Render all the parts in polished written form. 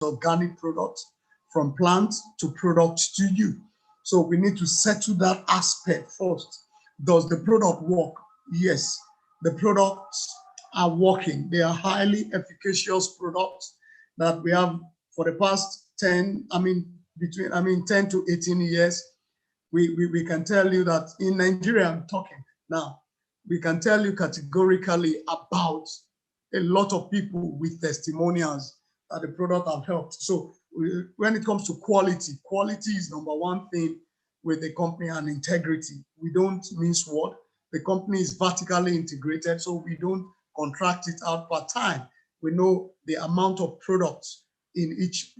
organic products, from plants to products to you. So we need to settle that aspect first. Does the product work? Yes, the products are working. They are highly efficacious products that we have for the past 10 to 18 years. We can tell you that in Nigeria, I'm talking now, we can tell you categorically about a lot of people with testimonials that the product have helped. So when it comes to quality, quality is number one thing with the company, and integrity. We don't mince word. The company is vertically integrated, so we don't contract it out per time. We know the amount of products in each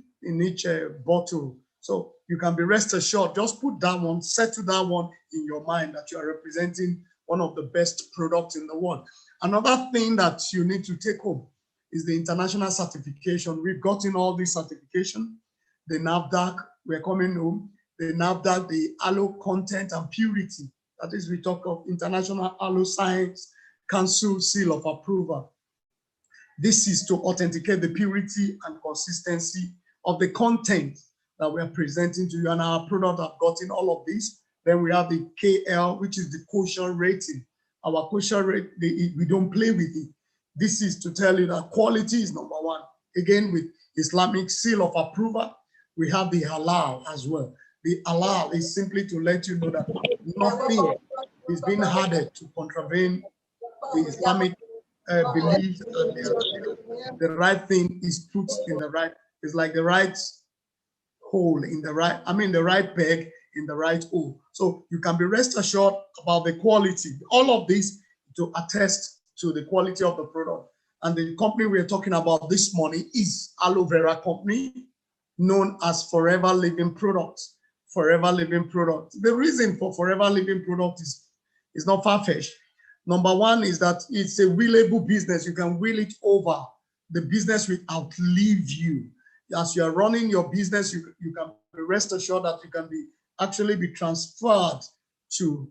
bottle. So you can be rest assured, just put that one, settle that one in your mind, that you are representing one of the best products in the world. Another thing that you need to take home is the international certification. We've gotten all these certification. The NAFDAC, we're coming home. The NAFDAC, the aloe content and purity. That is, we talk of International Aloe Science Council seal of approval. This is to authenticate the purity and consistency of the content that we are presenting to you, and our product have gotten all of this. Then we have the KL, which is the kosher rating. Our kosher rate, we don't play with it. This is to tell you that quality is number one. Again, with Islamic seal of approval, we have the halal as well. The halal is simply to let you know that nothing is being added to contravene the Islamic beliefs, and the right thing is put in the right. It's like the right hole in the right. The right peg in the right hole. So you can be rest assured about the quality. All of this to attest to the quality of the product. And the company we're talking about this morning is aloe vera company, known as Forever Living Products. Forever Living Products. The reason for Forever Living Products is not far-fetched. Number one is that it's a willable business. You can will it over. The business will outlive you. As you are running your business, you can be rest assured that you can actually be transferred to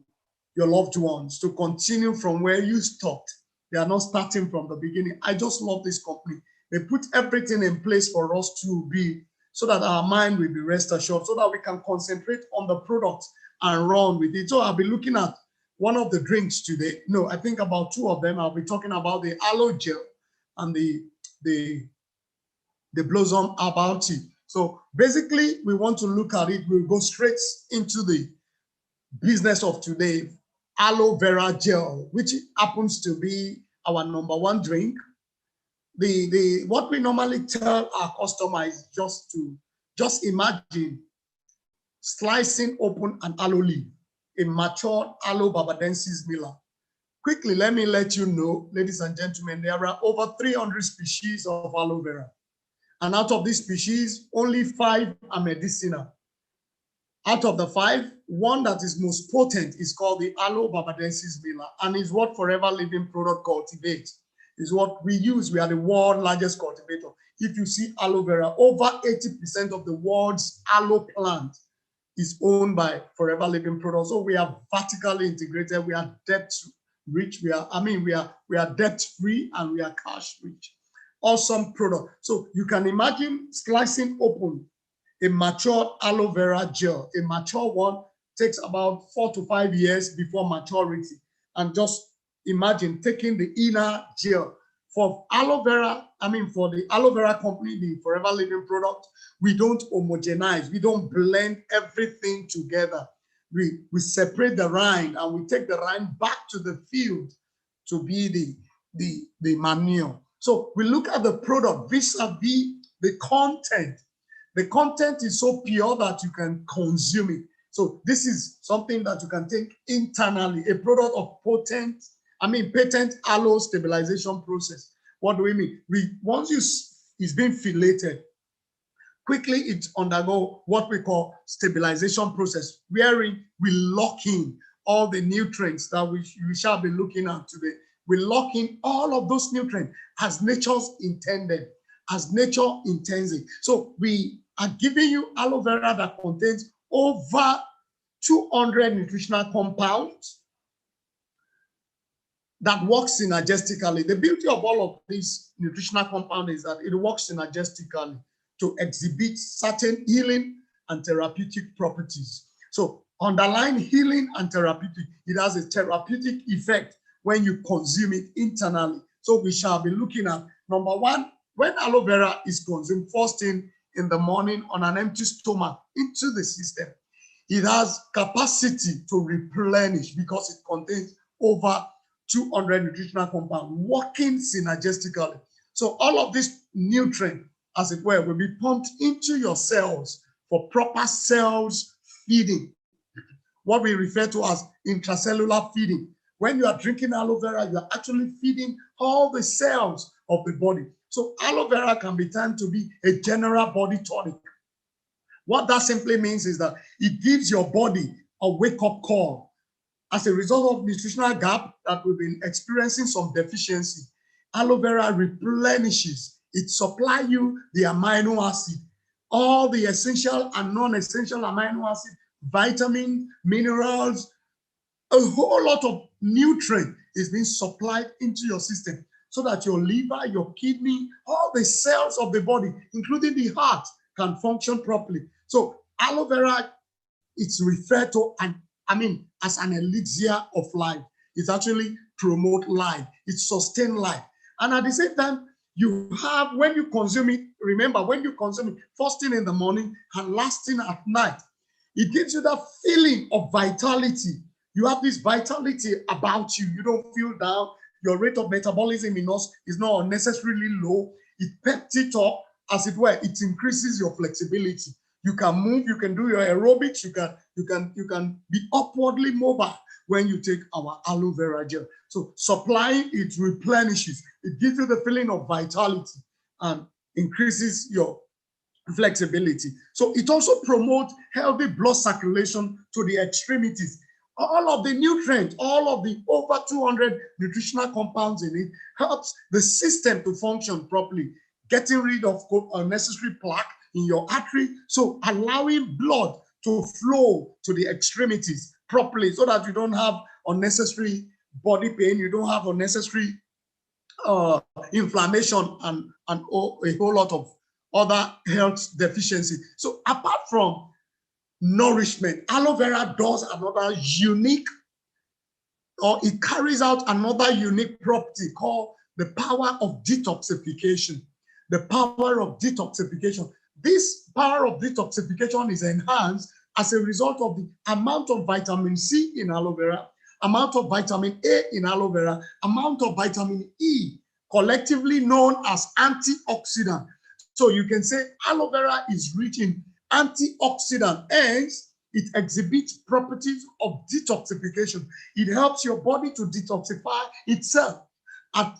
your loved ones to continue from where you stopped. They are not starting from the beginning. I just love this company. They put everything in place for us to be, so that our mind will be rest assured, so that we can concentrate on the product and run with it. So I'll be looking at one of the drinks today. No, I think about two of them. I'll be talking about the aloe gel and the blossom herbal tea. So basically, we want to look at it. We'll go straight into the business of today. Aloe vera gel, which happens to be our number one drink. What we normally tell our customers is just imagine slicing open an aloe leaf, a mature aloe barbadensis miller. Quickly, let me let you know, ladies and gentlemen, there are over 300 species of aloe vera. And out of these species, only 5 are medicinal. Out of the 5, one that is most potent is called the aloe barbadensis miller, and is what Forever Living Product cultivates. Is what we use. We are the world's largest cultivator. If you see aloe vera, over 80% of the world's aloe plant is owned by Forever Living Products. So we are vertically integrated. We are debt rich. We are debt free, and we are cash rich. Awesome product. So you can imagine slicing open a mature aloe vera gel. A mature one takes about 4 to 5 years before maturity, and just imagine taking the inner gel for aloe vera. For the aloe vera company, the Forever Living Product, we don't homogenize. We don't blend everything together. We separate the rind, and we take the rind back to the field to be the manure. So we look at the product vis-a-vis the content. The content is so pure that you can consume it. So this is something that you can take internally, a product of patent aloe stabilization process. What do we mean? Once it's been filleted, quickly it undergo what we call stabilization process, wherein we lock in all the nutrients that we shall be looking at today. We lock in all of those nutrients as nature's intended, as nature intends it. So we are giving you aloe vera that contains over 200 nutritional compounds that works synergistically. The beauty of all of these nutritional compounds is that it works synergistically. to exhibit certain healing and therapeutic properties. So underlying healing and therapeutic, it has a therapeutic effect when you consume it internally. So we shall be looking at, number one, when aloe vera is consumed first thing in the morning on an empty stomach into the system, it has capacity to replenish because it contains over 200 nutritional compounds working synergistically. So all of these nutrients, as it were, will be pumped into your cells for proper cells feeding, what we refer to as intracellular feeding. When you are drinking aloe vera, you are actually feeding all the cells of the body. So aloe vera can be termed to be a general body tonic. What that simply means is that it gives your body a wake-up call. As a result of nutritional gap that we've been experiencing some deficiency, aloe vera replenishes. It supplies you the amino acid, all the essential and non-essential amino acid, vitamins, minerals, a whole lot of nutrient is being supplied into your system so that your liver, your kidney, all the cells of the body, including the heart, can function properly. So aloe vera, it's referred to as an elixir of life. It actually promotes life. It sustains life. And at the same time, you have, when you consume it, remember, when you consume it first thing in the morning and last thing at night, it gives you that feeling of vitality. You have this vitality about you. You don't feel down. Your rate of metabolism is not unnecessarily low. It peps it up, as it were. It increases your flexibility. You can move. You can do your aerobics. You can be upwardly mobile when you take our aloe vera gel. So supplying it replenishes. It gives you the feeling of vitality and increases your flexibility. So it also promotes healthy blood circulation to the extremities. All of the nutrients, all of the over 200 nutritional compounds in it helps the system to function properly, getting rid of unnecessary plaque in your artery, so allowing blood to flow to the extremities properly so that you don't have unnecessary body pain, you don't have unnecessary inflammation and a whole lot of other health deficiency. So apart from nourishment, aloe vera does another unique, or it carries out another unique property called the power of detoxification. The power of detoxification. This power of detoxification is enhanced as a result of the amount of vitamin C in aloe vera, amount of vitamin A in aloe vera, amount of vitamin E, collectively known as antioxidant. So you can say aloe vera is rich in antioxidant, hence it exhibits properties of detoxification. It helps your body to detoxify itself at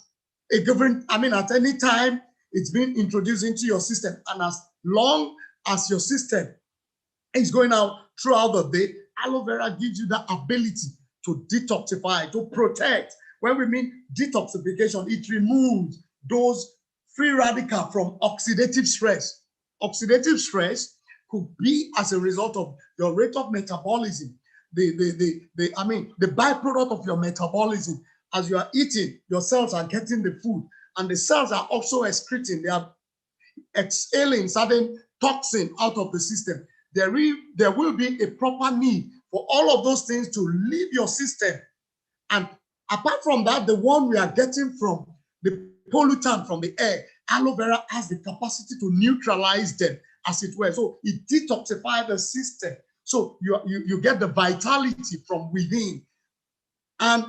a given, at any time it's been introduced into your system, and as long as your system is going out throughout the day, aloe vera gives you that ability to detoxify, to protect. When we mean detoxification, it removes those free radicals from oxidative stress. Oxidative stress could be as a result of your rate of metabolism, the byproduct of your metabolism. As you are eating, your cells are getting the food, and the cells are also excreting, they are exhaling certain toxin out of the system. There will be a proper need for all of those things to leave your system. And apart from that, the one we are getting from the pollutant from the air, aloe vera has the capacity to neutralize them, as it were. So it detoxifies the system. So you get the vitality from within. And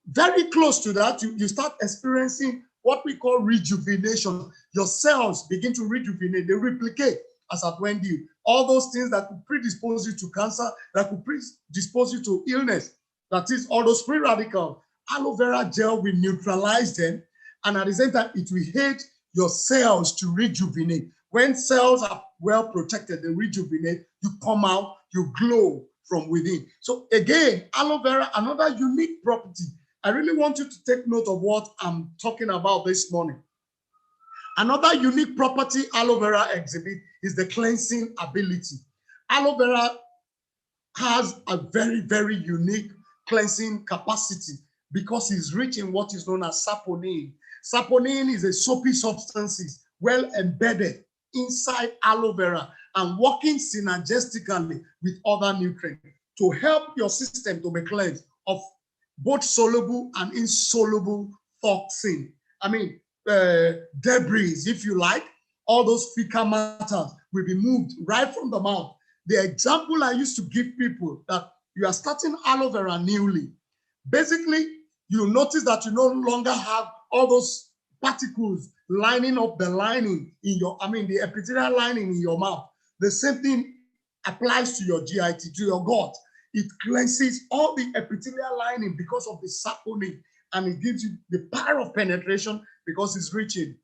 very close to that, you start experiencing what we call rejuvenation. Your cells begin to rejuvenate, they replicate as at when you. All those things that could predispose you to cancer, that could predispose you to illness, that is, all those free radicals, aloe vera gel will neutralize them, and at the same time, it will aid your cells to rejuvenate. When cells are well protected, they rejuvenate, you come out, you glow from within. So again, aloe vera, another unique property. I really want you to take note of what I'm talking about this morning. Another unique property aloe vera exhibits is the cleansing ability. Aloe vera has a very, very unique cleansing capacity because it's rich in what is known as saponin. Saponin is a soapy substance, well embedded inside aloe vera and working synergistically with other nutrients to help your system to be cleansed of both soluble and insoluble toxin. I mean, debris, if you like, all those fecal matters will be moved right from the mouth. The example I used to give people that you are starting aloe vera newly, basically, you notice that you no longer have all those particles lining up the lining in your, the epithelial lining in your mouth. The same thing applies to your GIT, to your gut. It cleanses all the epithelial lining because of the saponin, and it gives you the power of penetration because it's reaching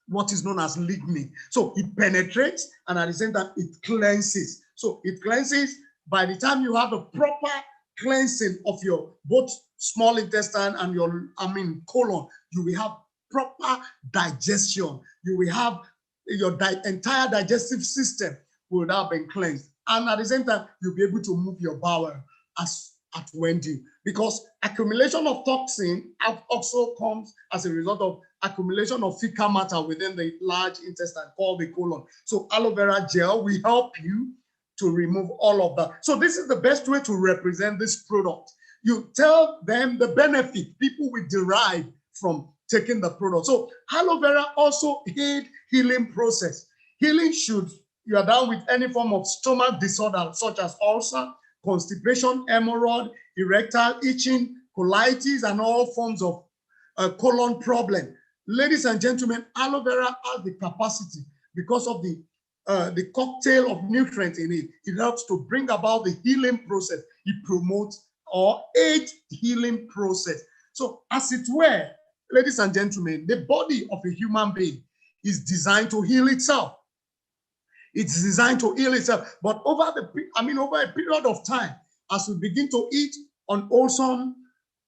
what is known as lignin. So it penetrates, and at the same time, it cleanses. So it cleanses. By the time you have a proper cleansing of your both small intestine and your, colon, you will have proper digestion. You will have your entire digestive system will have been cleansed. And at the same time, you'll be able to move your bowel as at when due. Because accumulation of toxin also comes as a result of accumulation of fecal matter within the large intestine called the colon. So aloe vera gel will help you to remove all of that. So this is the best way to represent this product. You tell them the benefit people will derive from taking the product. So aloe vera also aid healing process. Healing should, you are down with any form of stomach disorder such as ulcer, constipation, hemorrhoid, erectile itching, colitis, and all forms of colon problem. Ladies and gentlemen, aloe vera has the capacity because of the cocktail of nutrients in it. It helps to bring about the healing process. It promotes or aids healing process. So as it were, ladies and gentlemen, the body of a human being is designed to heal itself. It's designed to heal itself. But over a period of time, as we begin to eat unwholesome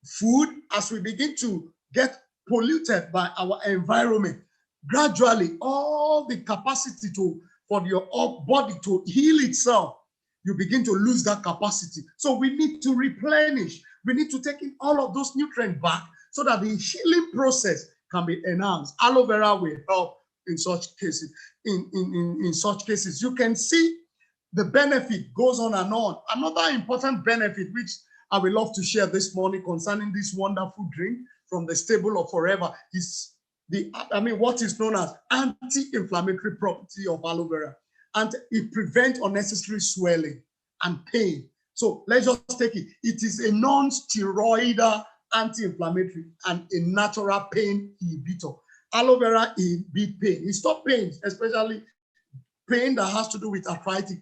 food, as we begin to get polluted by our environment, gradually all the capacity for your body to heal itself, you begin to lose that capacity. So we need to replenish. We need to take in all of those nutrients back so that the healing process can be enhanced. Aloe vera will help in such cases. In such cases, you can see the benefit goes on and on. Another important benefit, which I would love to share this morning concerning this wonderful drink from the stable of Forever, is what is known as anti-inflammatory property of aloe vera. And it prevents unnecessary swelling and pain. So let's just take it. It is a non-steroidal anti-inflammatory and a natural pain inhibitor. Aloe vera inhibits pain. It stops pain, especially pain that has to do with arthritic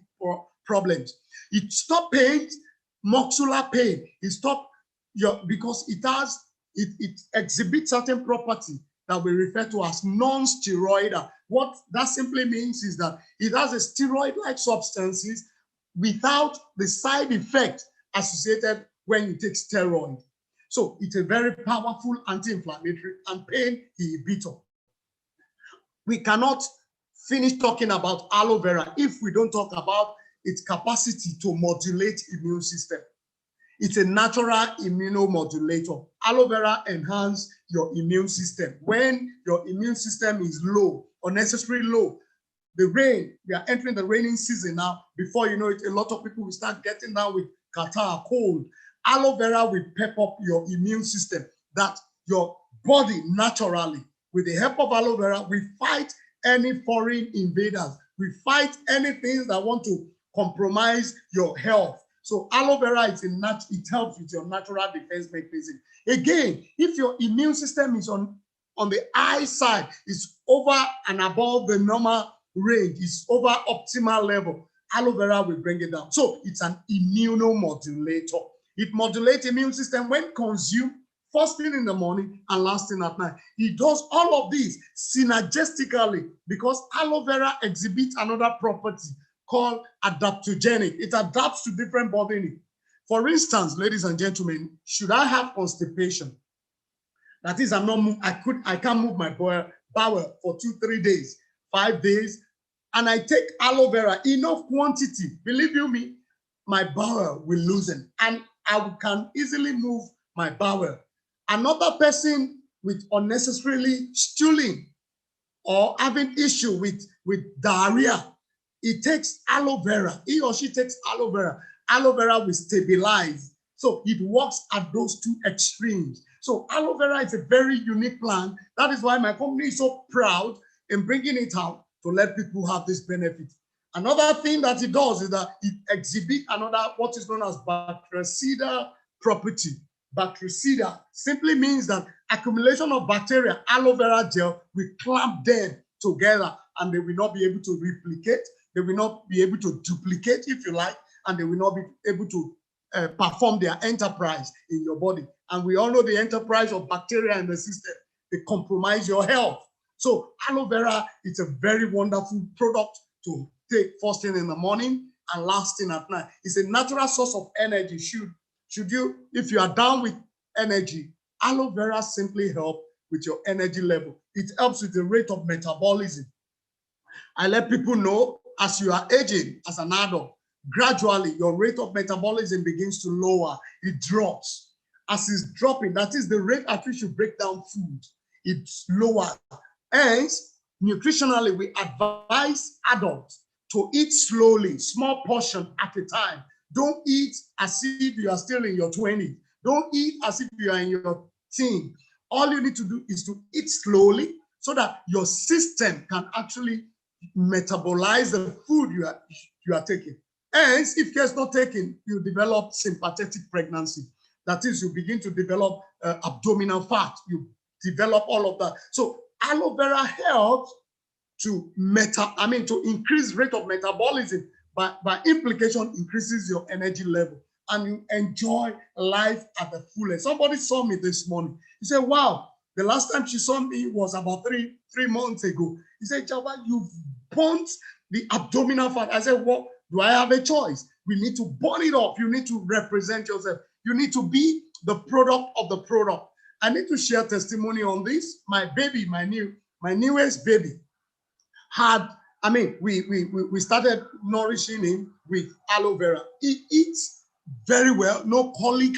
problems. It stops pain, muscular pain. It stops because it exhibits certain property that we refer to as non-steroidal. What that simply means is that it has a steroid-like substances without the side effect associated when you take steroid. So it's a very powerful anti-inflammatory and pain inhibitor. We cannot finish talking about aloe vera if we don't talk about its capacity to modulate immune system. It's a natural immunomodulator. Aloe vera enhances your immune system. When your immune system is low, unnecessarily low, we are entering the raining season now. Before you know it, a lot of people will start getting down with catarrh, cold. Aloe vera will pep up your immune system, that your body naturally, with the help of aloe vera, we fight any foreign invaders. We fight anything that want to compromise your health. So aloe vera it helps with your natural defense mechanism. Again, if your immune system is on the high side, it's over and above the normal range, it's over optimal level, aloe vera will bring it down. So it's an immunomodulator. It modulates immune system when consumed first thing in the morning and last thing at night. It does all of these synergistically because aloe vera exhibits another property called adaptogenic. It adapts to different body needs. For instance, ladies and gentlemen, should I have constipation? That is, I can't move my bowel for 2-3 days, 5 days, and I take aloe vera enough quantity. Believe you me, my bowel will loosen and I can easily move my bowel. Another person with unnecessarily stooling or having issue with diarrhea, he takes aloe vera. He or she takes aloe vera. Aloe vera will stabilize. So it works at those two extremes. So aloe vera is a very unique plant. That is why my company is so proud in bringing it out to let people have this benefit. Another thing that it does is that it exhibits another, what is known as bactericidal property. Bactericidal simply means that accumulation of bacteria, aloe vera gel will clamp them together and they will not be able to replicate. They will not be able to duplicate, if you like, and they will not be able to perform their enterprise in your body. And we all know the enterprise of bacteria in the system, they compromise your health. So aloe vera is a very wonderful product to take first thing in the morning and last thing at night. It's a natural source of energy. Should you, if you are down with energy, aloe vera simply helps with your energy level. It helps with the rate of metabolism. I let people know as you are aging as an adult, gradually your rate of metabolism begins to lower. It drops. As it's dropping, that is the rate at which you break down food. It's lower. Hence, nutritionally, we advise adults to eat slowly, small portion at a time. Don't eat as if you are still in your 20s. Don't eat as if you are in your teens. All you need to do is to eat slowly so that your system can actually metabolize the food you are taking. Hence, if care is not taken, you develop sympathetic pregnancy. That is, you begin to develop abdominal fat. You develop all of that. So aloe vera helps to increase rate of metabolism, by implication increases your energy level and you enjoy life at the fullest. Somebody saw me this morning. He said, wow, the last time she saw me was about three months ago. He said, Java, you've burnt the abdominal fat. I said, well, do I have a choice? We need to burn it off. You need to represent yourself. You need to be the product of the product. I need to share testimony on this. My baby, my newest baby had, we started nourishing him with aloe vera. He eats very well, no colic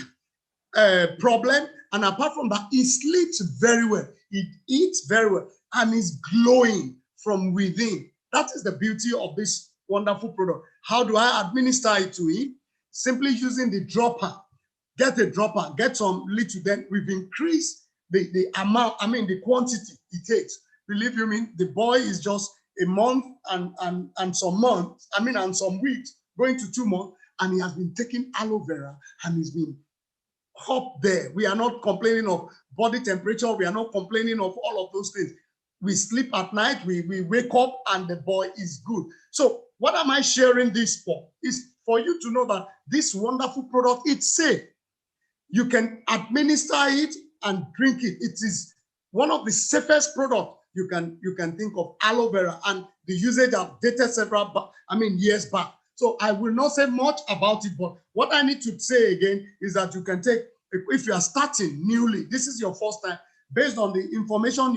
problem. And apart from that, he sleeps very well. He eats very well and is glowing from within. That is the beauty of this wonderful product. How do I administer it to him? Simply using the dropper. Get a dropper, get some little, then we've increased the amount, the quantity it takes. Believe you me, the boy is just a month and some months, and some weeks, going to 2 months, and he has been taking aloe vera and he's been up there. We are not complaining of body temperature. We are not complaining of all of those things. We sleep at night, we wake up and the boy is good. So what am I sharing this for? Is for you to know that this wonderful product, it's safe. You can administer it and drink it. It is one of the safest products you can think of, aloe vera, and the usage I've dated several years back. So I will not say much about it, but what I need to say again is that you can take, if you are starting newly, this is your first time, based on the information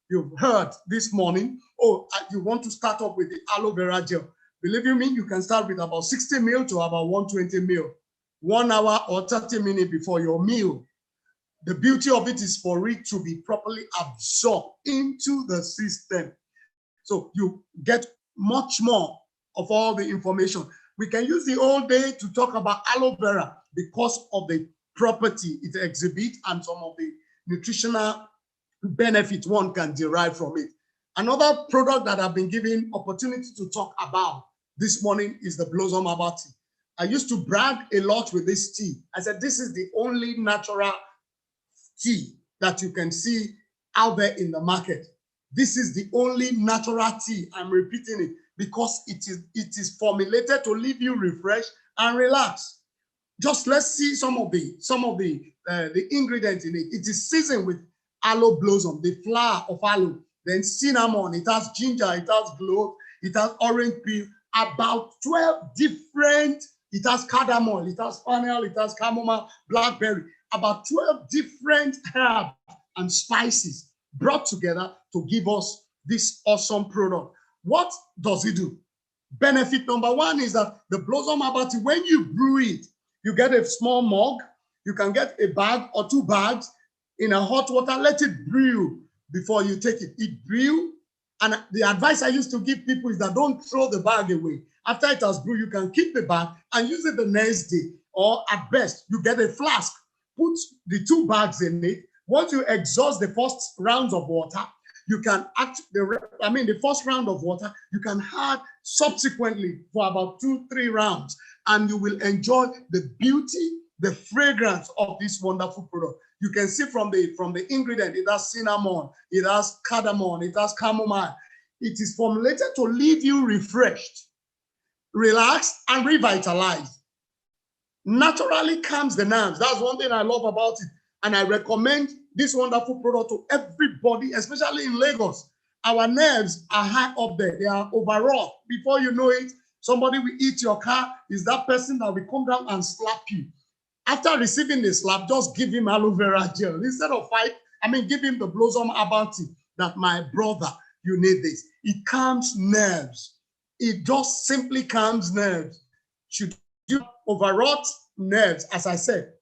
you've heard this morning, you want to start up with the aloe vera gel. Believe you me, you can start with about 60 ml to about 120 ml, 1 hour or 30 minutes before your meal. The beauty of it is for it to be properly absorbed into the system. So you get much more of all the information. We can use the whole day to talk about aloe vera because of the property it exhibits and some of the nutritional benefits one can derive from it. Another product that I've been given opportunity to talk about this morning is the Blossom Herbal Tea. I used to brag a lot with this tea. I said, this is the only natural tea that you can see out there in the market. This is the only natural tea. I'm repeating it because it is formulated to leave you refreshed and relaxed. Just let's see some of the ingredients in it. It is seasoned with aloe blossom, the flower of aloe, then cinnamon, it has ginger, it has clove, it has orange peel, about 12 different, it has cardamom, it has fennel, it has chamomile, blackberry, about 12 different herbs and spices brought together to give us this awesome product. What does it do? Benefit number one is that the Blossom Herbal Tea, when you brew it, you get a small mug, you can get a bag or 2 bags in a hot water, let it brew before you take it. It brew, And the advice I used to give people is that don't throw the bag away. After it has brewed, you can keep the bag and use it the next day. Or at best, you get a flask, put the 2 bags in it. Once you exhaust the first rounds of water, you can the first round of water, you can add subsequently for about 2-3 rounds, and you will enjoy the beauty, the fragrance of this wonderful product. You can see from the ingredient, it has cinnamon, it has cardamom, it has chamomile. It is formulated to leave you refreshed, relaxed, and revitalized. Naturally calms the nerves. That's one thing I love about it. And I recommend this wonderful product to everybody, especially in Lagos. Our nerves are high up there. They are overwrought. Before you know it, somebody will eat your car. Is that person that will come down and slap you. After receiving the slap, just give him aloe vera gel. Instead of give him the blossom herbal tea that my brother, you need this. It calms nerves. It just simply calms nerves. Should you overwrought nerves, as I said,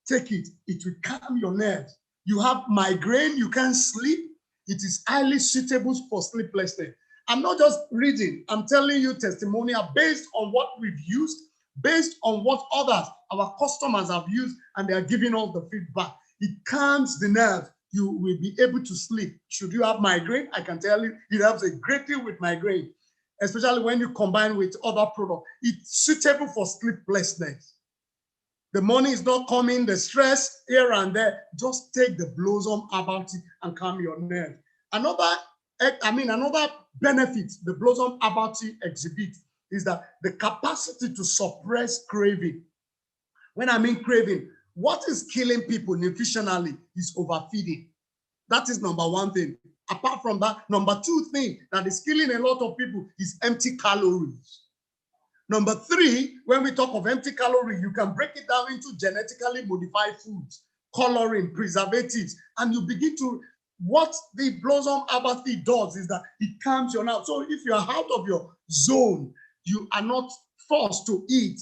take it. It will calm your nerves. You have migraine, you can't sleep. It is highly suitable for sleeplessness. I'm not just reading. I'm telling you testimonial based on what we've used, based on what others, our customers have used, and they are giving us the feedback. It calms the nerves. You will be able to sleep. Should you have migraine, I can tell you, it helps a great deal with migraine, especially when you combine with other products. It's suitable for sleeplessness. The money is not coming, the stress here and there. Just take the blossom herbal tea and calm your nerves. Another benefit the blossom herbal tea exhibits is that the capacity to suppress craving. When I mean craving, what is killing people nutritionally is overfeeding. That is number one thing. Apart from that, number 2 thing that is killing a lot of people is empty calories. Number 3, when we talk of empty calorie, you can break it down into genetically modified foods, coloring, preservatives, and you begin to, what the blossom herbal tea does is that it calms your nerves. So if you are out of your zone, you are not forced to eat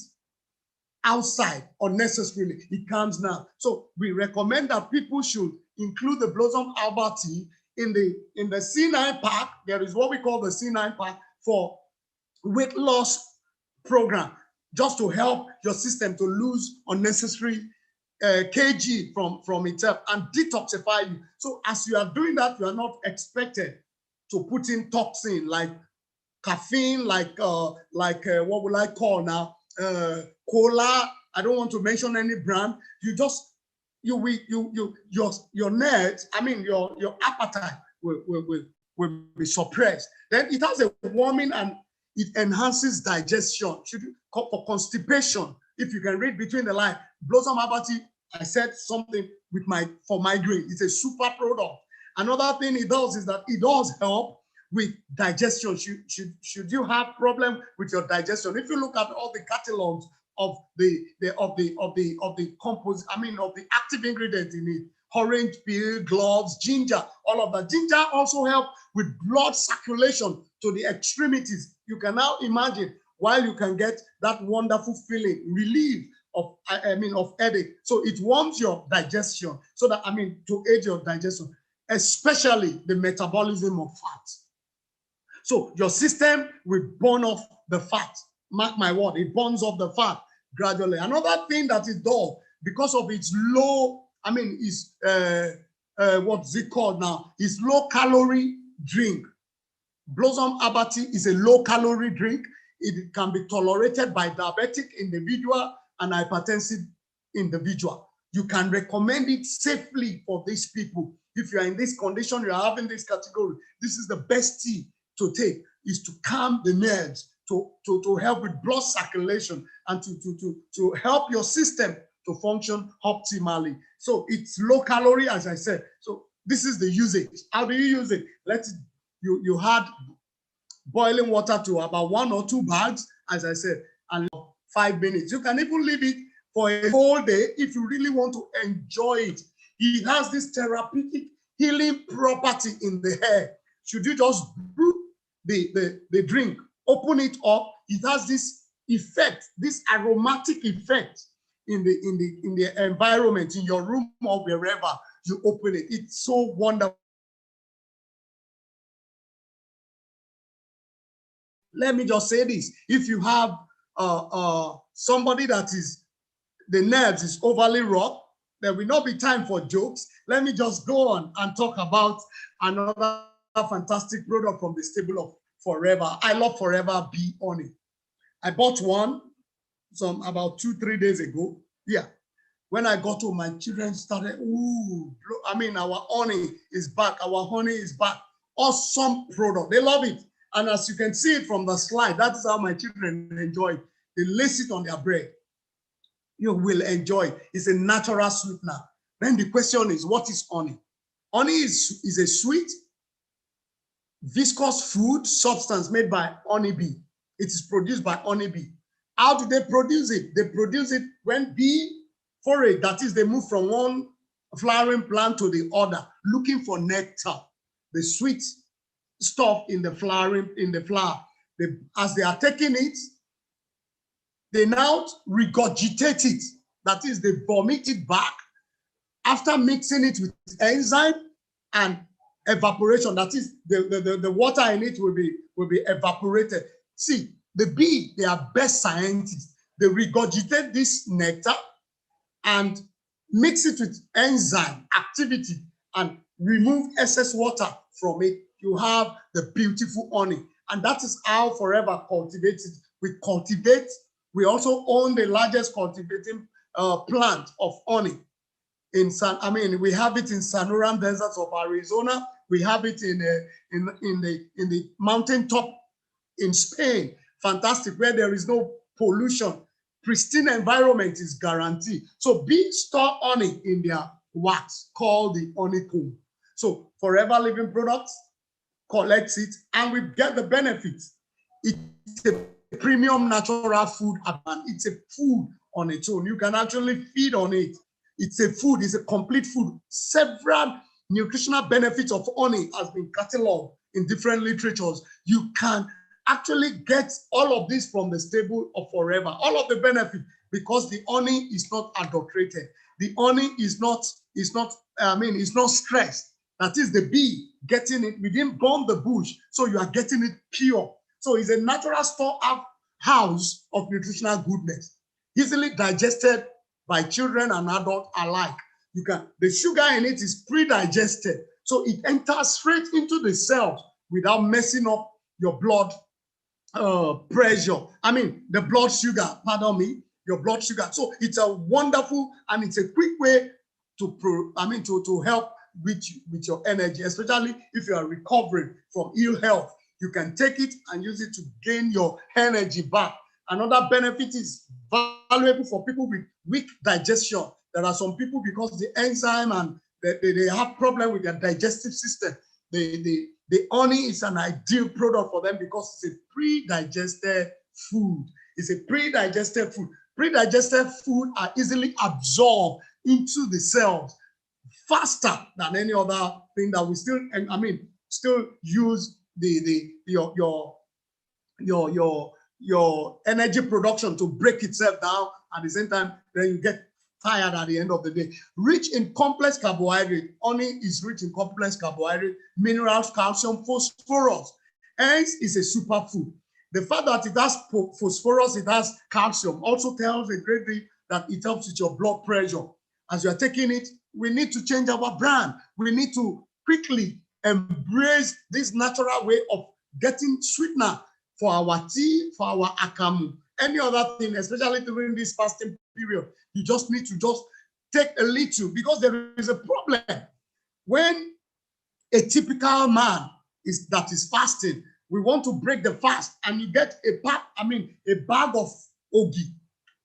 outside unnecessarily. It calms nerves. So we recommend that people should include the blossom herbal tea in the C9 pack. There is what we call the C9 pack for weight loss program, just to help your system to lose unnecessary kg from itself and detoxify you. So as you are doing that, you are not expected to put in toxin like caffeine, like what will I call now, cola. I don't want to mention any brand. You just your nerves, your appetite will be suppressed. Then it has a warming and it enhances digestion. Should you for constipation? If you can read between the lines, blossom herbal tea, I said something with for migraine. It's a super product. Another thing it does is that it does help with digestion. Should you have problem with your digestion? If you look at all the catalogs of the active ingredient in it, orange peel, cloves, ginger, all of that. Ginger also helps with blood circulation to the extremities. You can now imagine while you can get that wonderful feeling, relief of headache. So it warms your digestion, so that to aid your digestion, especially the metabolism of fat. So your system will burn off the fat. Mark my word, it burns off the fat gradually. Another thing that it does, because of its low, what's it called now? It's low calorie drink. Blossom herbal tea is a low calorie drink. It can be tolerated by diabetic individual and hypertensive individual. You can recommend it safely for these people. If you are in this condition, you are having this category, this is the best tea to take, is to calm the nerves, to help with blood circulation, and to help your system to function optimally. So it's low calorie, as I said. So this is the usage. How do you use it? You add boiling water to about 1 or 2 bags, as I said, and 5 minutes. You can even leave it for a whole day if you really want to enjoy it. It has this therapeutic healing property in the hair. Should you just brew the drink, open it up, it has this effect, this aromatic effect in the environment, in your room or wherever you open it. It's so wonderful. let me just say this. If you have somebody that is, the nerves is overly rough, there will not be time for jokes. Let me just go on and talk about another fantastic product from the stable of Forever. I love Forever Bee Honey. I bought one about 2-3 days ago. Yeah. When I got home, my children started, our honey is back. Our honey is back. Awesome product. They love it. And as you can see it from the slide, that is how my children enjoy it. They lace it on their bread. You will enjoy it. It's a natural sweetener. Then the question is, what is honey? Honey is a sweet, viscous food substance made by honeybee. It is produced by honeybee. How do they produce it? They produce it when bee forage, that is, they move from one flowering plant to the other, looking for nectar, the sweet stuff in the flower. As they are taking it, they now regurgitate it. That is, they vomit it back after mixing it with enzyme and evaporation. That is, the water in it will be evaporated. See, the bee, they are best scientists. They regurgitate this nectar and mix it with enzyme activity and remove excess water from it. You have the beautiful honey. And that is how Forever cultivates it. We also own the largest cultivating plant of honey we have it in Sonoran deserts of Arizona. We have it in the mountaintop in Spain. Fantastic, where there is no pollution. Pristine environment is guaranteed. So bees store honey in their wax called the honeycomb. So Forever Living Products collects it and we get the benefits. It's a premium natural food and it's a food on its own. You can actually feed on it. It's a food, it's a complete food. Several nutritional benefits of honey has been cataloged in different literatures. You can actually get all of this from the stable of Forever, all of the benefit, because the honey is not adulterated. The honey is not stressed. That is the bee getting it. We didn't burn the bush, so you are getting it pure. So it's a natural storehouse of nutritional goodness, easily digested by children and adults alike. The sugar in it is pre-digested, so it enters straight into the cells without messing up your blood pressure. The blood sugar, your blood sugar. So it's a wonderful and it's a quick way to help with your energy, especially if you are recovering from ill health. You can take it and use it to gain your energy back. Another benefit is valuable for people with weak digestion. There are some people, because the enzyme and they have problem with their digestive system. The honey is an ideal product for them because it's a pre-digested food. It's a pre-digested food. Pre-digested food are easily absorbed into the cells faster than any other thing that we still use your energy production to break itself down. At the same time, then you get tired at the end of the day. Rich in complex carbohydrate. Honey is rich in complex carbohydrate, minerals, calcium, phosphorus. Hence, it's a superfood. The fact that it has phosphorus, it has calcium, also tells a great deal that it helps with your blood pressure. As you are taking it, we need to change our brand. We need to quickly embrace this natural way of getting sweetener for our tea, for our akamu, any other thing, especially during this fasting period. You just need to take a little, because there is a problem. When a typical man that is fasting, we want to break the fast, and you get a bag of ogi,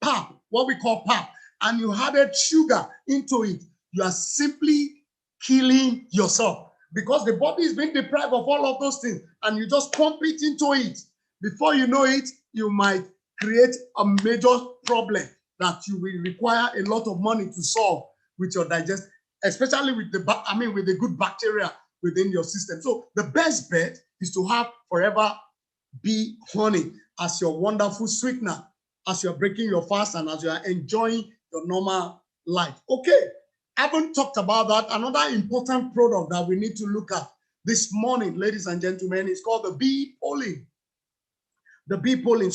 pap, what we call pap, and you added sugar into it. You are simply killing yourself, because the body is being deprived of all of those things, and you just pump it into it. Before you know it, you might create a major problem that you will require a lot of money to solve with your digestion, especially with the good bacteria within your system. So the best bet is to have Forever Bee Honey as your wonderful sweetener, as you're breaking your fast and as you are enjoying your normal life. Okay, I haven't talked about that. Another important product that we need to look at this morning, ladies and gentlemen, is called the bee pollen. The bee pollen.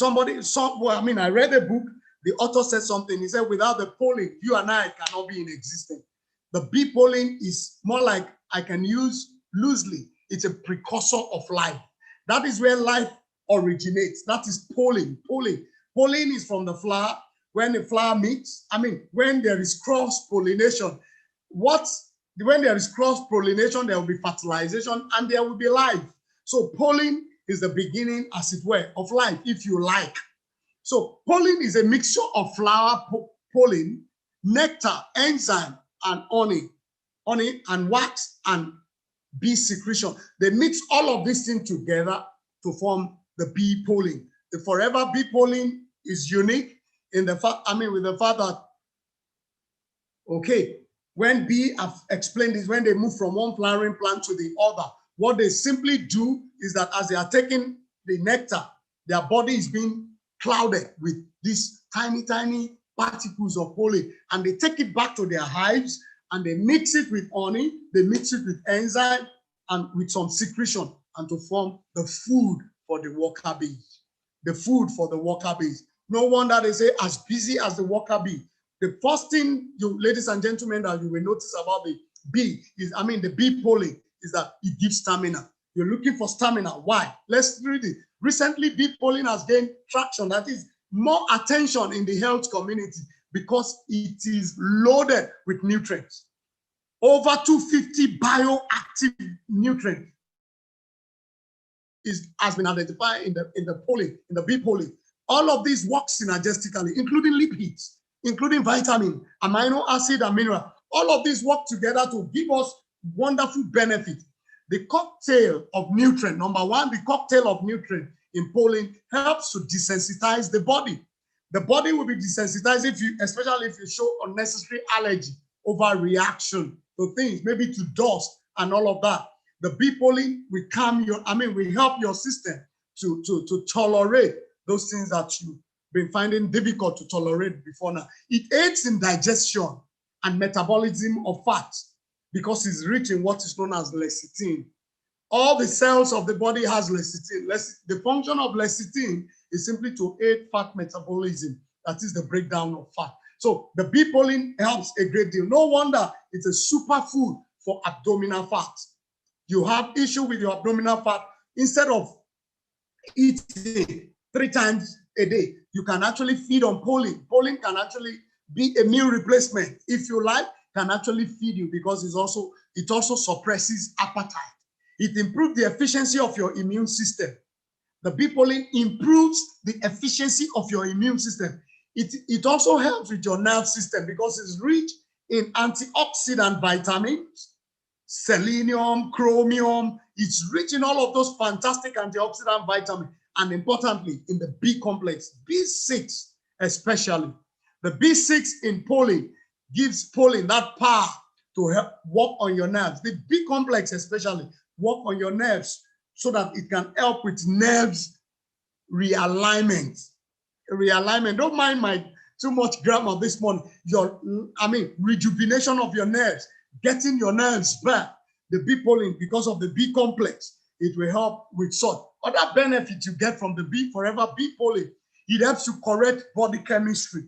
I read a book. The author said something. He said, without the pollen, you and I cannot be in existence. The bee pollen is more like, I can use loosely, it's a precursor of life. That is where life originates. That is pollen. Pollen is from the flower. When the flower meets, when there is cross-pollination, when there is cross-pollination, there will be fertilization and there will be life. So pollen is the beginning, as it were, of life, if you like. So pollen is a mixture of flower pollen, nectar, enzyme, and honey and wax and bee secretion. They mix all of these things together to form the bee pollen. The forever bee pollen is unique in the fact, with the fact that, okay, when bee have explained this, when they move from one flowering plant to the other, what they simply do is that as they are taking the nectar, their body is being clouded with these tiny, tiny particles of pollen, and they take it back to their hives and they mix it with honey, they mix it with enzyme and with some secretion, and to form the food for the worker bees. The food for the worker bees. No wonder they say as busy as the worker bee. The first thing, ladies and gentlemen, that you will notice about the bee is, the bee pollen is that it gives stamina. You're looking for stamina. Why? Let's read it. Recently, bee pollen has gained traction. That is more attention in the health community because it is loaded with nutrients. Over 250 bioactive nutrients has been identified in the pollen, in the bee pollen. All of these work synergistically, including lipids, including vitamin, amino acid, and mineral. All of these work together to give us wonderful benefit. The cocktail of nutrient, number one, the cocktail of nutrient in pollen helps to desensitize the body. The body will be desensitized especially if you show unnecessary allergy, overreaction to things, maybe to dust and all of that. The bee pollen will will help your system to tolerate those things that you've been finding difficult to tolerate before now. It aids in digestion and metabolism of fat because it's rich in what is known as lecithin. All the cells of the body has lecithin. The function of lecithin is simply to aid fat metabolism. That is the breakdown of fat. So the bee pollen helps a great deal. No wonder it's a superfood for abdominal fat. You have issue with your abdominal fat, instead of eating 3 times a day, you can actually feed on pollen. Pollen can actually be a meal replacement. If you like, can actually feed you because it also suppresses appetite. It improves the efficiency of your immune system. The bee pollen improves the efficiency of your immune system. It also helps with your nerve system because it's rich in antioxidant vitamins, selenium, chromium. It's rich in all of those fantastic antioxidant vitamins, and importantly, in the B complex, B6 especially. The B6 in pollen gives pollen that power to help work on your nerves. The B complex especially work on your nerves so that it can help with nerves realignment. Don't mind my too much grammar this morning. Rejuvenation of your nerves, getting your nerves back. The bee pollen, because of the B complex, it will help with such. Other benefits you get from the forever bee pollen, it helps to correct body chemistry.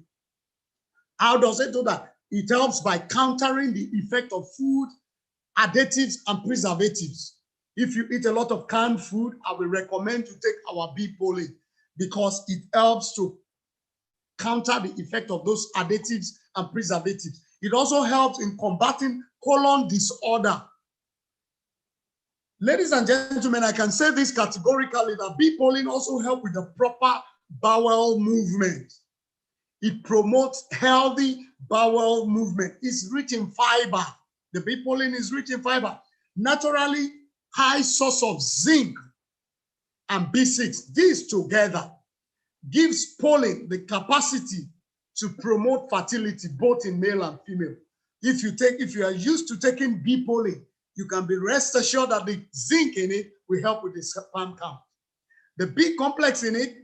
How does it do that? It helps by countering the effect of food, additives, and preservatives. If you eat a lot of canned food, I will recommend you take our bee pollen because it helps to counter the effect of those additives and preservatives. It also helps in combating colon disorder. Ladies and gentlemen, I can say this categorically that bee pollen also helps with the proper bowel movement. It promotes healthy bowel movement. It's rich in fiber. The bee pollen is rich in fiber. Naturally high source of zinc and B6. These together gives pollen the capacity to promote fertility both in male and female. If you are used to taking bee pollen, you can be rest assured that the zinc in it will help with the sperm count. The B complex in it,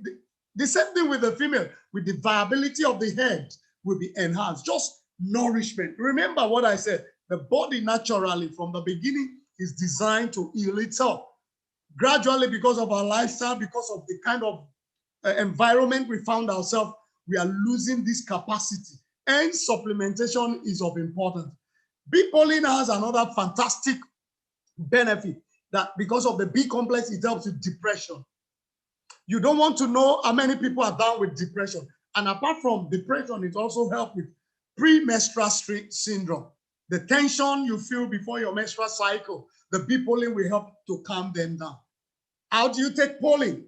the same thing with the female, with the viability of the head will be enhanced. Just nourishment. Remember what I said, the body naturally from the beginning is designed to heal itself. Gradually, because of our lifestyle, because of the kind of environment we found ourselves, we are losing this capacity. And supplementation is of importance. Bee pollen has another fantastic benefit, that because of the B complex, it helps with depression. You don't want to know how many people are down with depression. And apart from depression, it also helps with premenstrual syndrome. The tension you feel before your menstrual cycle, the bee pollen will help to calm them down. How do you take pollen?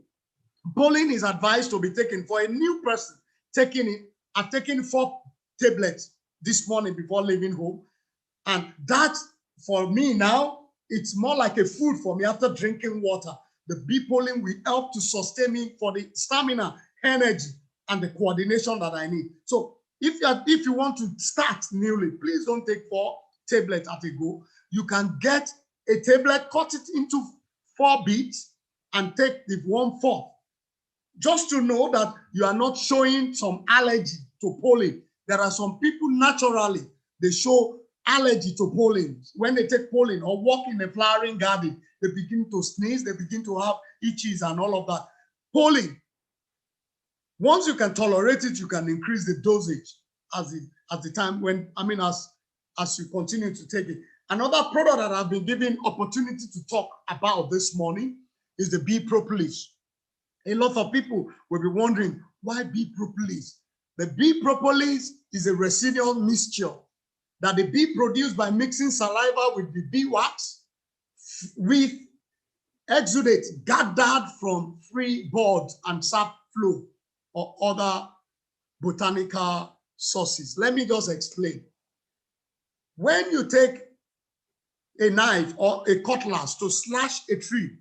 Pollen is advised to be taken for a new person. I've taken 4 tablets this morning before leaving home. And that, for me now, it's more like a food for me after drinking water. The bee pollen will help to sustain me for the stamina, energy, and the coordination that I need. So if you want to start newly, please don't take 4 tablets at a go. You can get a tablet, cut it into 4 bits, and take the 1/4. Just to know that you are not showing some allergy to pollen. There are some people naturally, they show allergy to pollen. When they take pollen or walk in a flowering garden, they begin to sneeze, they begin to have itches and all of that. Pollen, once you can tolerate it, you can increase the dosage as the time when, as you continue to take it. Another product that I've been given opportunity to talk about this morning is the bee propolis. A lot of people will be wondering, why bee propolis? The bee propolis is a residual mixture that the bee produces by mixing saliva with the bee wax with exudate gathered from free buds and sap flow or other botanical sources. Let me just explain. When you take a knife or a cutlass to slash a tree,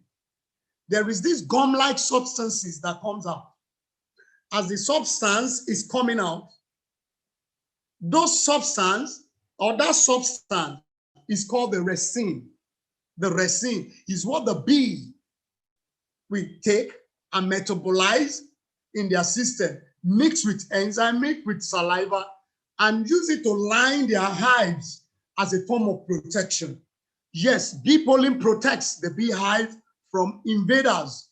there is this gum-like substances that comes out. As the substance is coming out, that substance is called the resin. The resin is what the bee will take and metabolize in their system, mix with enzyme, mix with saliva, and use it to line their hives as a form of protection. Yes, bee pollen protects the beehive from invaders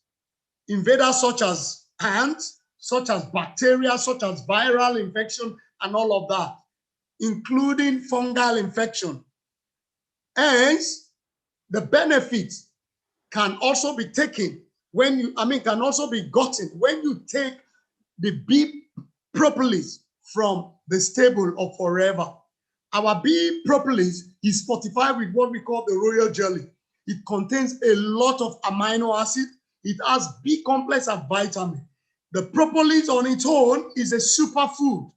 such as ants, such as bacteria, such as viral infection, and all of that, including fungal infection. Hence, the benefits can also be taken can also be gotten when you take the bee propolis from the stable of Forever. Our bee propolis is fortified with what we call the royal jelly. It contains a lot of amino acid. It has B complex and vitamin. The propolis on its own is a superfood.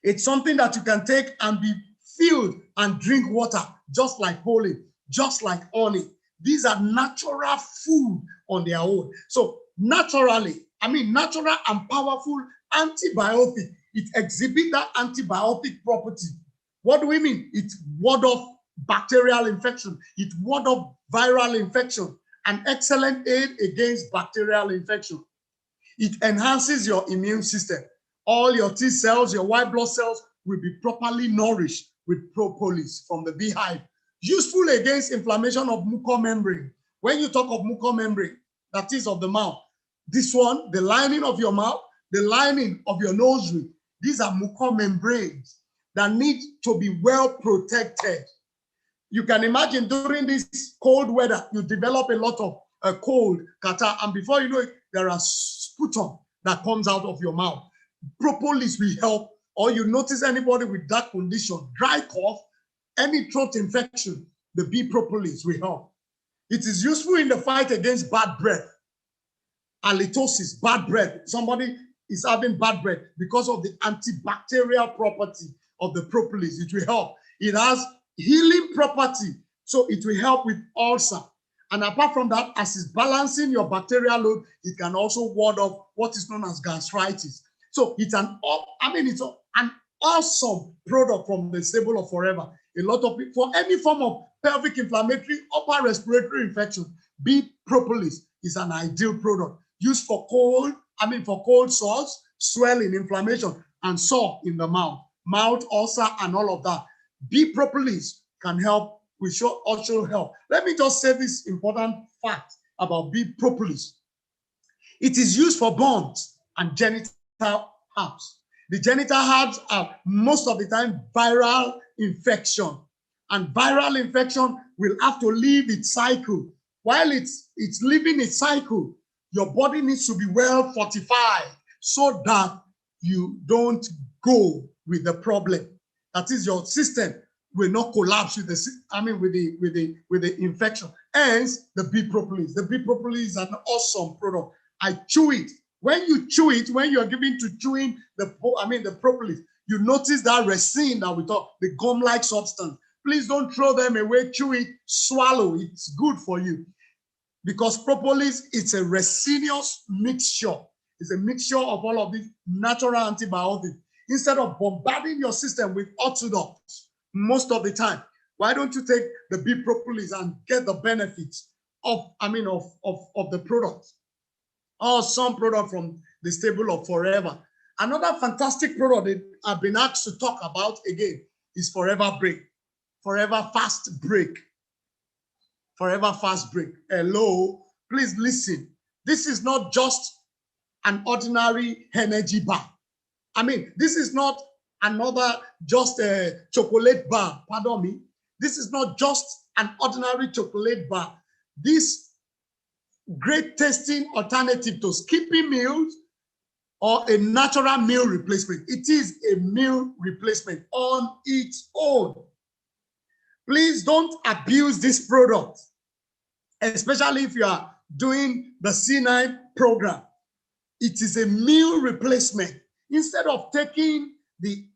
It's something that you can take and be filled and drink water, just like pollen, just like honey. These are natural food on their own. So natural and powerful antibiotic. It exhibits that antibiotic property. What do we mean? It ward off bacterial infection. It ward off viral infection. An excellent aid against bacterial infection. It enhances your immune system. All your T cells, your white blood cells will be properly nourished with propolis from the beehive. Useful against inflammation of mucous membrane. When you talk of mucous membrane, that is of the mouth, this one, the lining of your mouth, the lining of your nose, these are mucous membranes that need to be well protected. You can imagine during this cold weather, you develop a lot of cold, catarrh, and before you know it, there are sputum that comes out of your mouth. Propolis will help, or you notice anybody with that condition, dry cough, any throat infection, the bee propolis will help. It is useful in the fight against bad breath, halitosis, bad breath. Somebody is having bad breath because of the antibacterial property of the propolis. It will help. It has healing property, so it will help with ulcer. And apart from that, as it's balancing your bacterial load, it can also ward off what is known as gastritis. So it's an awesome product from the stable of Forever. A lot of people, for any form of pelvic inflammatory, upper respiratory infection, bee propolis is an ideal product used for cold sores, swelling, inflammation, and sore in the mouth ulcer, and all of that. Bee propolis can help. We should also help. Let me just say this important fact about bee propolis. It is used for burns and genital herpes. The genital herpes are most of the time viral infection, and viral infection will have to leave its cycle. While it's leaving its cycle, your body needs to be well fortified so that you don't go with the problem. That is, your system will not collapse with the infection. Hence, the bee propolis. The bee propolis is an awesome product. I chew it. When you chew it, when you are given to chewing the propolis, you notice that resin that we talk, the gum-like substance. Please don't throw them away. Chew it, swallow. It's good for you. Because propolis, it's a resinous mixture. It's a mixture of all of these natural antibiotics. Instead of bombarding your system with orthodox most of the time, why don't you take the bee propolis and get the benefits of the product, or some product from the stable of Forever. Another fantastic product that I've been asked to talk about again is Forever Break. Forever Fast Break. Forever Fast Break. Hello, please listen. This is not just an ordinary energy bar. This is not another just a chocolate bar. Pardon me. This is not just an ordinary chocolate bar. This great tasting alternative to skipping meals or a natural meal replacement. It is a meal replacement on its own. Please don't abuse this product, especially if you are doing the C9 program. It is a meal replacement. Instead of taking the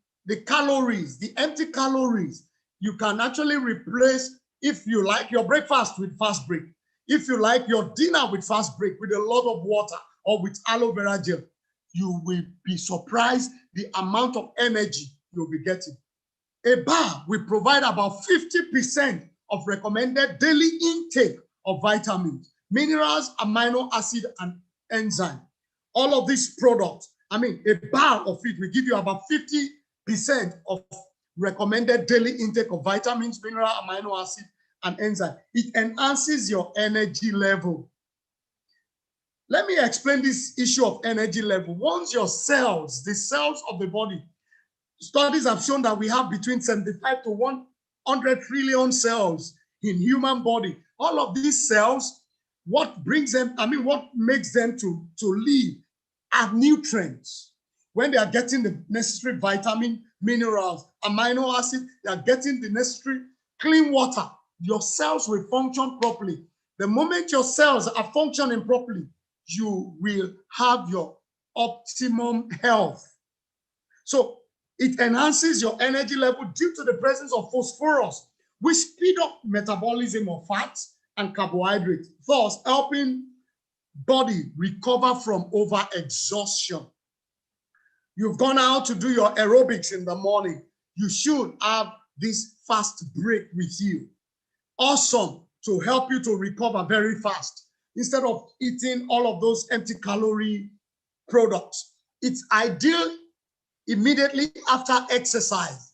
calories, the empty calories, you can actually replace, if you like, your breakfast with fast break. If you like your dinner with fast break with a lot of water or with aloe vera gel, you will be surprised the amount of energy you'll be getting. A bar will provide about 50% of recommended daily intake of vitamins, minerals, amino acid, and enzyme. All of these products, a bar of it will give you about 50% of recommended daily intake of vitamins, mineral, amino acid, and enzyme. It enhances your energy level. Let me explain this issue of energy level. Once your cells, the cells of the body, studies have shown that we have between 75 to 100 trillion cells in human body. All of these cells, what brings them, what makes them to live are nutrients. When they are getting the necessary vitamin, minerals, amino acid, they are getting the necessary clean water. Your cells will function properly. The moment your cells are functioning properly, you will have your optimum health. So it enhances your energy level due to the presence of phosphorus, which speed up metabolism of fats and carbohydrates, thus helping body recover from overexhaustion. You've gone out to do your aerobics in the morning. You should have this fast break with you. Awesome, to help you to recover very fast instead of eating all of those empty calorie products. It's ideal immediately after exercise.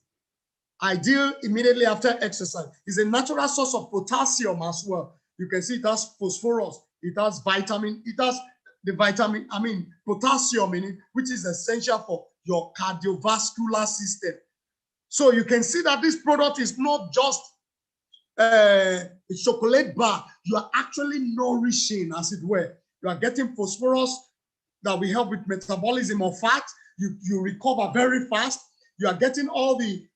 Ideal immediately after exercise. It's a natural source of potassium as well. You can see it has phosphorus, it has vitamin, it has the vitamin, potassium in it, which is essential for your cardiovascular system. So you can see that this product is not just a chocolate bar. You are actually nourishing, as it were. You are getting phosphorus that will help with metabolism of fat. You recover very fast. You are getting all the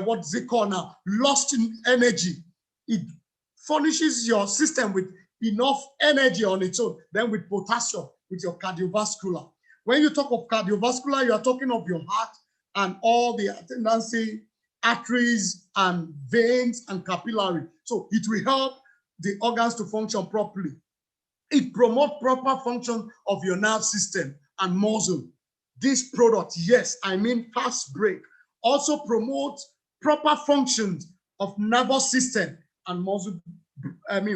what is it called now? Lost in energy. It furnishes your system with enough energy on its own. Then with potassium, with your cardiovascular. When you talk of cardiovascular, you are talking of your heart and all the tendency, arteries and veins and capillary. So it will help the organs to function properly. It promotes proper function of your nerve system and muscle. This product, yes, fast break, also promotes proper functions of nervous system and muscle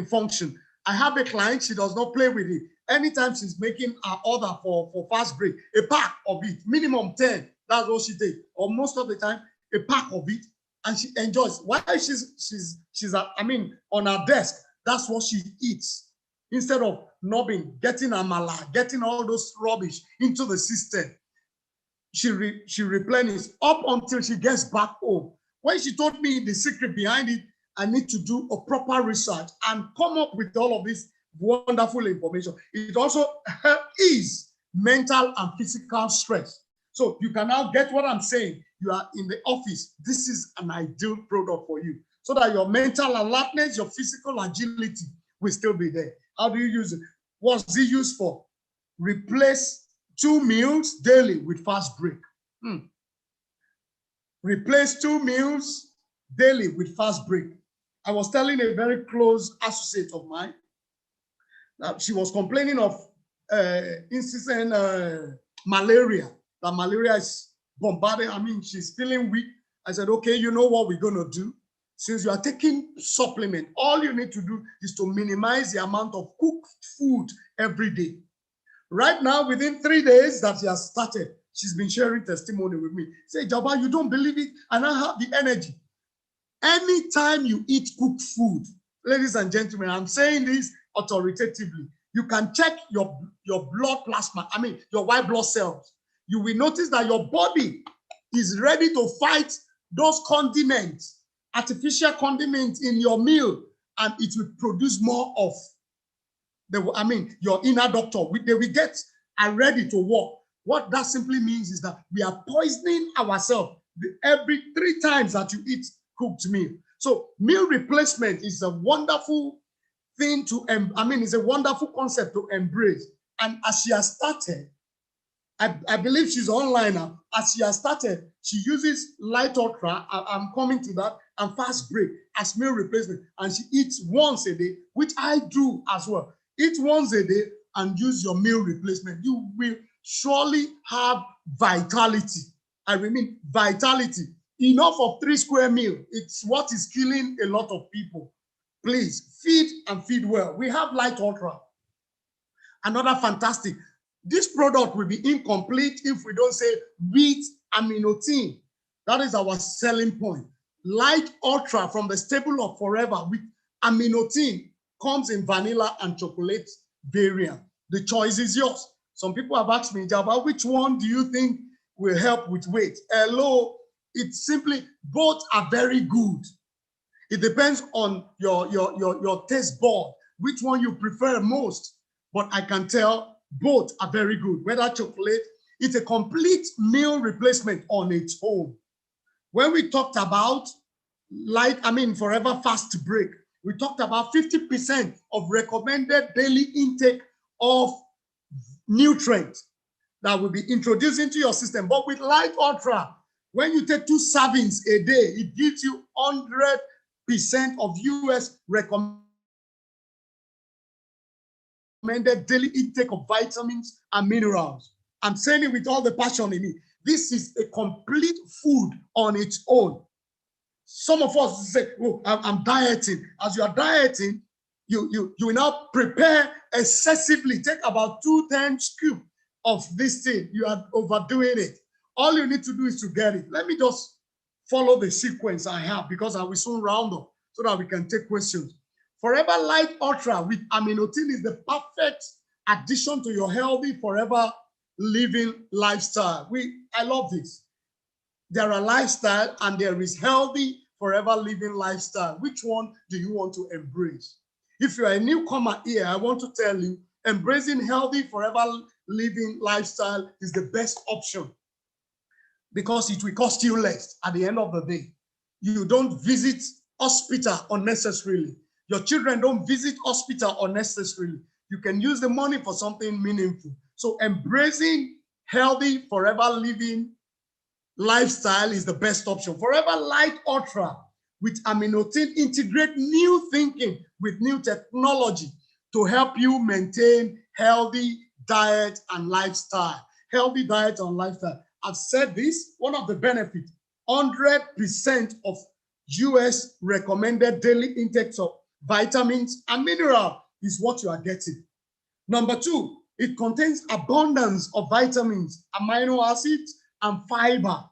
function. I have a client, she does not play with it. Anytime she's making an order for fast break, a pack of it, minimum 10, that's what she takes. Or most of the time, a pack of it, and she enjoys. While she's on her desk, that's what she eats. instead of numbing, getting amala, getting all those rubbish into the system. She replenishes up until she gets back home. When she told me the secret behind it, I need to do a proper research and come up with all of this wonderful information. It also ease mental and physical stress. So you can now get what I'm saying. You are in the office. This is an ideal product for you, so that your mental alertness, your physical agility will still be there. How do you use it? What's it used for? Replace 2 meals daily with fast break. Replace 2 meals daily with fast break. I was telling a very close associate of mine that she was complaining of incessant malaria, that malaria is bombarding. I mean, she's feeling weak. I said, okay, you know what we're going to do? Since you are taking supplement, all you need to do is to minimize the amount of cooked food every day. Right now, within 3 days that she has started, she's been sharing testimony with me. Say, Jabba, you don't believe it? And I have the energy. Anytime you eat cooked food, ladies and gentlemen, I'm saying this authoritatively, you can check your blood plasma, I mean, your white blood cells. You will notice that your body is ready to fight those condiments, artificial condiments in your meal, and it will produce more of your inner doctor. They will get ready to work. What that simply means is that we are poisoning ourselves every 3 times that you eat cooked meal. So meal replacement is a wonderful thing it's a wonderful concept to embrace. And as she has started, I believe she's online now. As she has started, she uses light ultra, I'm coming to that, and fast break as meal replacement. And she eats once a day, which I do as well. Eat once a day and use your meal replacement. You will surely have vitality. I mean, vitality. Enough of 3 square meals. It's what is killing a lot of people. Please feed and feed well. We have light ultra. Another fantastic. This product will be incomplete if we don't say wheat aminotin. That is our selling point. Light ultra from the staple of Forever with aminotin comes in vanilla and chocolate variant. The choice is yours. Some people have asked me, Jabba, which one do you think will help with weight? Hello, it's simply both are very good. It depends on your taste bud, which one you prefer most. But I can tell both are very good. Whether chocolate, it's a complete meal replacement on its own. When we talked about Forever Fast Break, we talked about 50% of recommended daily intake of nutrients that will be introduced into your system. But with Light Ultra, when you take 2 servings a day, it gives you 100% of US recommended daily intake of vitamins and minerals. I'm saying it with all the passion in me. This is a complete food on its own. Some of us say, oh, I'm dieting. As you are dieting, you will now prepare excessively. Take about 2 scoops of this thing. You are overdoing it. All you need to do is to get it. Let me just follow the sequence I have, because I will soon round up so that we can take questions. Forever Light Ultra with aminotin is the perfect addition to your healthy forever living lifestyle. I love this. There are lifestyle and there is healthy forever living lifestyle. Which one do you want to embrace? If you are a newcomer here, I want to tell you, embracing healthy forever living lifestyle is the best option, because it will cost you less at the end of the day. You don't visit hospital unnecessarily. Your children don't visit hospital unnecessarily. You can use the money for something meaningful. So embracing healthy forever living lifestyle is the best option. Forever Light Ultra with aminotin integrate new thinking with new technology to help you maintain healthy diet and lifestyle. Healthy diet and lifestyle. I've said this, one of the benefits, 100% of US recommended daily intakes of vitamins and minerals is what you are getting. Number 2, it contains abundance of vitamins, amino acids, and fiber.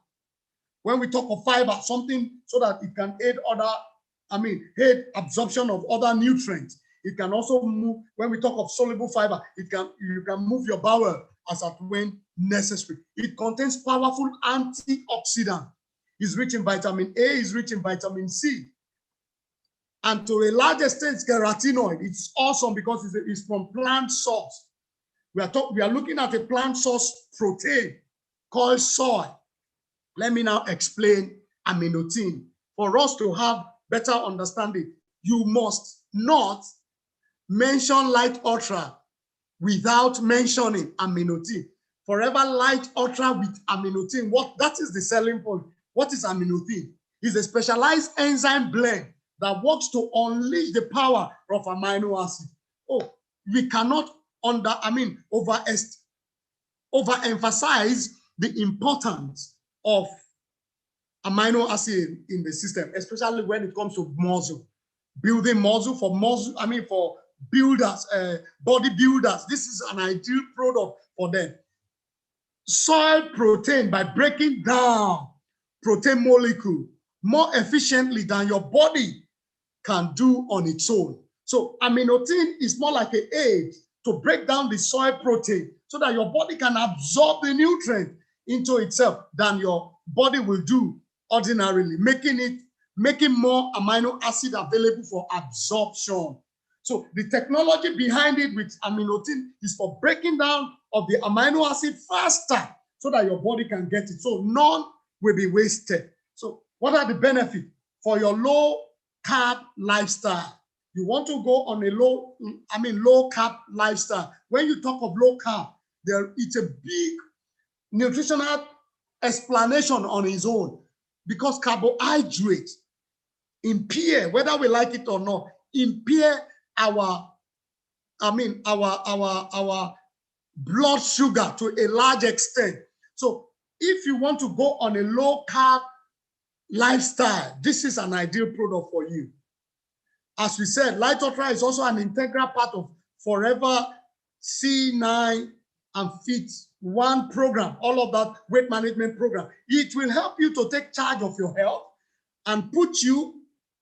When we talk of fiber, something so that it can aid absorption of other nutrients. It can also move, when we talk of soluble fiber, you can move your bowel as at when necessary. It contains powerful antioxidant. It's rich in vitamin A, it's rich in vitamin C. And to a large extent, carotenoid. It's awesome because it's from plant source. We are looking at a plant source protein called soy. Let me now explain aminotin. For us to have better understanding, you must not mention light ultra without mentioning aminotin. Forever light ultra with aminotin. That is the selling point. What is aminotin? It's a specialized enzyme blend that works to unleash the power of amino acid. Oh, we cannot overemphasize the importance of amino acid in the system, especially when it comes to muscle, building muscle for builders, bodybuilders. This is an ideal product for them. Soy protein, by breaking down protein molecule more efficiently than your body can do on its own. So aminotin is more like an aid to break down the soy protein so that your body can absorb the nutrient into itself than your body will do ordinarily, making more amino acid available for absorption. So the technology behind it with aminotin is for breaking down of the amino acid faster so that your body can get it. So none will be wasted. So what are the benefits for your low carb lifestyle? You want to go on a low carb lifestyle. When you talk of low carb, it's a big nutritional explanation on its own, because carbohydrates impair, whether we like it or not, impair our blood sugar to a large extent. So if you want to go on a low carb lifestyle, this is an ideal product for you. As we said, Light Ultra is also an integral part of Forever C9 and Fit One program, all of that weight management program. It will help you to take charge of your health and put you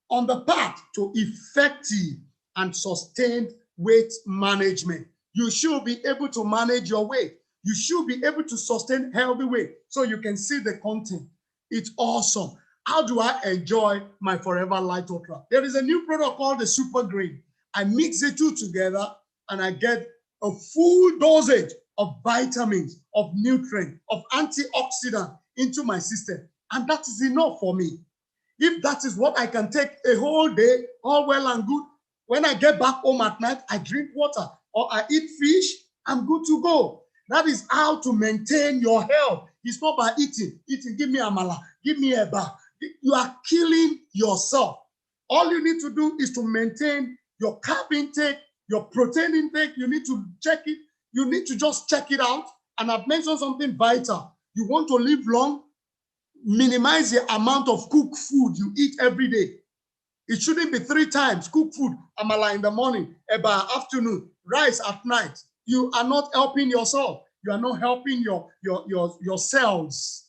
on the path to effective and sustained weight management. You should be able to manage your weight. You should be able to sustain healthy weight so you can see the content. It's awesome. How do I enjoy my Forever Light Ultra? There is a new product called the Super Green. I mix the two together and I get a full dosage of vitamins, of nutrients, of antioxidants into my system. And that is enough for me. If that is what I can take a whole day, all well and good, when I get back home at night, I drink water or I eat fish, I'm good to go. That is how to maintain your health. It's not by eating, give me amala, give me eba. You are killing yourself. All you need to do is to maintain your carb intake, your protein intake. You need to check it. You need to just check it out. And I've mentioned something vital. You want to live long, minimize the amount of cooked food you eat every day. It shouldn't be 3 times cooked food, amala in the morning, eba afternoon, rice at night. You are not helping yourself. You are not helping your cells.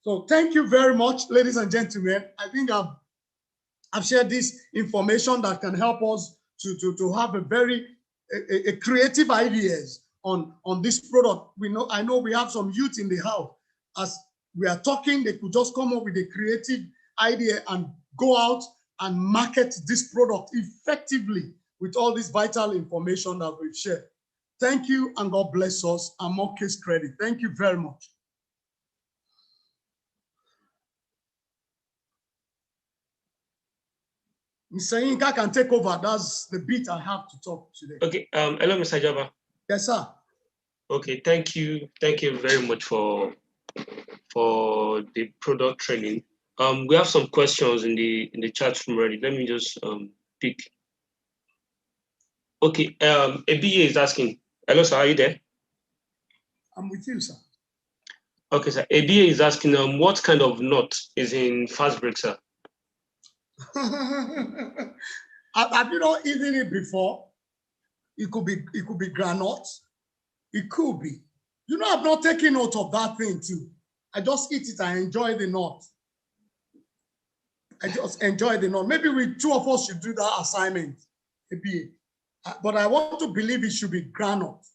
So thank you very much, ladies and gentlemen. I think I've shared this information that can help us to have a very creative ideas on this product. I know we have some youth in the house. As we are talking, they could just come up with a creative idea and go out and market this product effectively with all this vital information that we've shared. Thank you, and God bless us. And more case credit. Thank you very much. Mr. Inka can take over. That's the bit I have to talk today. Okay. Hello, Mr. Java. Yes, sir. Okay. Thank you. Thank you very much for the product training. We have some questions in the chat room already. Let me just pick. Okay. ABA is asking. Hello, sir. Are you there? I'm with you, sir. Okay, sir. ABA is asking, what kind of nut is in fast break, sir? Have you not eaten it before? It could be granules. It could be. You know, I've not taken note of that thing too. I just eat it. I enjoy the nut. I just enjoy the nut. Maybe we 2 of us should do that assignment. ABA. But I want to believe it should be granite.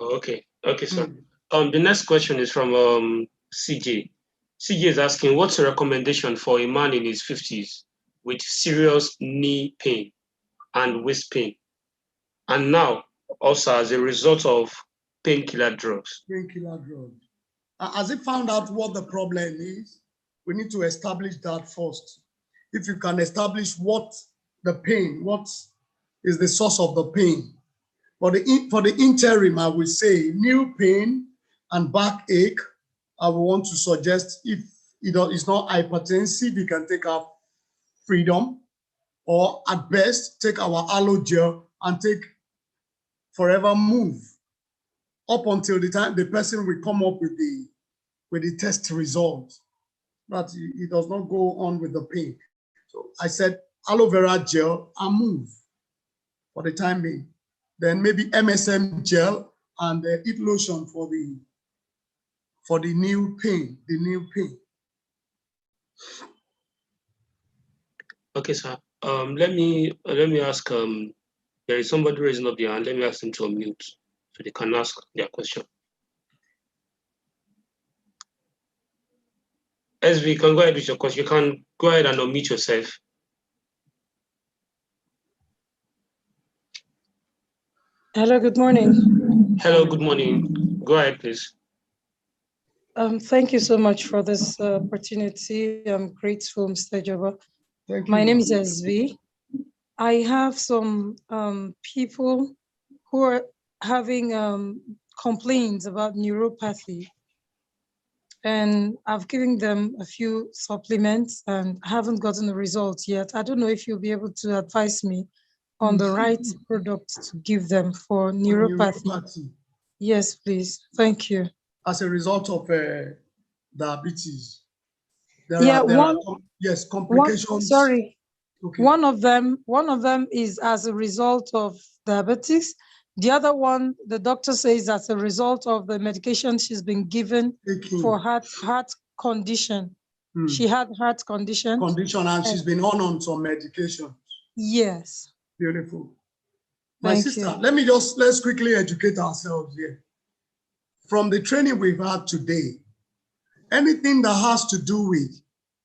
Okay, sir. The next question is from CJ. CJ is asking, what's a recommendation for a man in his 50s with serious knee pain and waist pain, and now also as a result of painkiller drugs? Painkiller drugs. Has he found out what the problem is? We need to establish that first. If you can establish what the pain, what is the source of the pain. For the interim, I will say knee pain and backache. I will want to suggest, if it's not hypertensive, you can take our freedom, or at best take our aloe gel and take Forever Move up until the time the person will come up with the test result. But it does not go on with the pain. So I said aloe vera gel and Move for the time being. Then maybe MSM gel and heat lotion for the knee pain, Okay, sir. Let me ask. There is somebody raising up their hand. Let me ask them to unmute so they can ask their question. SV, you can go ahead with your question. You can go ahead and unmute yourself. Hello, good morning. Hello, good morning. Go ahead, please. Thank you so much for this opportunity. I'm grateful, Mr. Joba. Thank you. My name is SV. I have some people who are having complaints about neuropathy, and I've given them a few supplements and haven't gotten the results yet. I don't know if you'll be able to advise me on the right product to give them for neuropathy. Yes, please. Thank you. As a result of diabetes. Complications. Okay. One of them is as a result of diabetes. The other one, the doctor says, as a result of the medication she's been given for heart condition. She had heart condition. And she's been on some medication. Yes. Beautiful. My sister, let's quickly educate ourselves here. From the training we've had today, anything that has to do with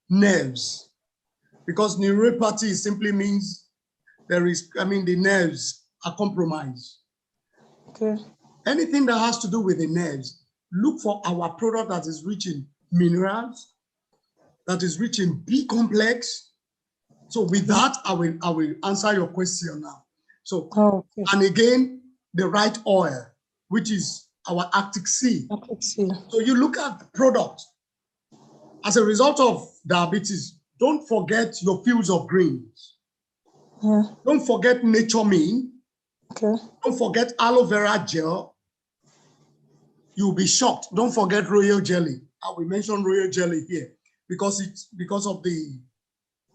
nerves, because neuropathy simply means the nerves are compromised. Okay. Anything that has to do with the nerves, look for our product that is rich in minerals, that is rich in B complex. So with that, I will answer your question now. So, and again, the right oil, which is our Arctic Sea. So you look at the product. As a result of diabetes, don't forget your fields of greens. Yeah. Don't forget Nature Mean. Okay. Don't forget aloe vera gel. You'll be shocked. Don't forget royal jelly. I will mention royal jelly here because of the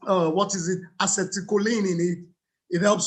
acetylcholine in it. It helps